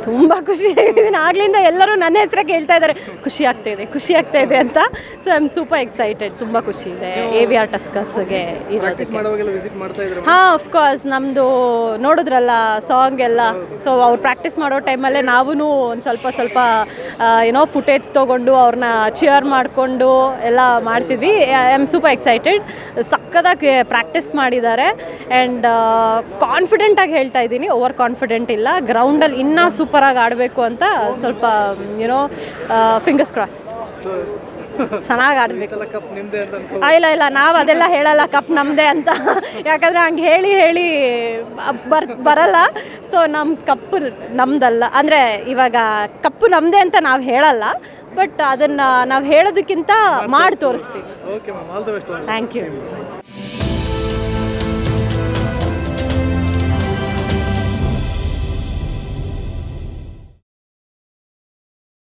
ತುಂಬ ಖುಷಿ ಆಗಿದ್ದೀನಿ. ಆಗ್ಲಿಂದ ಎಲ್ಲರೂ ನನ್ನ ಹೆಸರೇ ಕೇಳ್ತಾ ಇದ್ದಾರೆ, ಖುಷಿ ಆಗ್ತಾ ಇದೆ ಅಂತ. So I am super excited. ತುಂಬ ಖುಷಿ ಇದೆ AVR ಟಸ್ಕರ್ಸ್ಗೆ ಇರೋದಕ್ಕೆ. ಹಾಂ, ಆಫ್ಕೋರ್ಸ್ ನಮ್ಮದು ನೋಡಿದ್ರಲ್ಲ ಸಾಂಗ್ ಎಲ್ಲ. ಸೊ ಅವ್ರು ಪ್ರಾಕ್ಟೀಸ್ ಮಾಡೋ ಟೈಮಲ್ಲೇ ನಾವೂ ಒಂದು ಸ್ವಲ್ಪ ಏನೋ ಫುಟೇಜ್ ತೊಗೊಂಡು ಅವ್ರನ್ನ ಚಿಯರ್ ಮಾಡಿಕೊಂಡು ಎಲ್ಲ ಮಾಡ್ತಿದ್ವಿ. I am super excited. ಸಕ್ಕದಾಗಿ ಪ್ರಾಕ್ಟೀಸ್ ಮಾಡಿದ್ದಾರೆ ಆ್ಯಂಡ್ ಕಾನ್ಫಿಡೆಂಟಾಗಿ ಹೇಳ್ತಾ ಇದ್ದೀನಿ, ಓವರ್ ಕಾನ್ಫಿಡೆಂಟ್ ಇಲ್ಲ. ಗ್ರೌಂಡಲ್ಲಿ ಇನ್ನೂ ಸೂಪರಾಗಿ ಆಡಬೇಕು ಅಂತ ಸ್ವಲ್ಪ ಏನೋ ಫಿಂಗರ್ಸ್ ಕ್ರಾಸ್. ಚೆನ್ನಾಗಿ ಆಡಬೇಕು. ಇಲ್ಲ ನಾವು ಅದೆಲ್ಲ ಹೇಳಲ್ಲ ಕಪ್ ನಮ್ಮದೇ ಅಂತ, ಯಾಕಂದರೆ ಹಂಗೆ ಹೇಳಿ ಬರಲ್ಲ. ಸೊ ನಮ್ಮ ಕಪ್ಪು ನಮ್ಮದಲ್ಲ, ಅಂದರೆ ಇವಾಗ ಕಪ್ಪು ನಮ್ಮದೇ ಅಂತ ನಾವು ಹೇಳಲ್ಲ, ಬಟ್ ಅದನ್ನು ನಾವು ಹೇಳೋದಕ್ಕಿಂತ ಮಾಡಿ ತೋರಿಸ್ತೀವಿ. Thank you.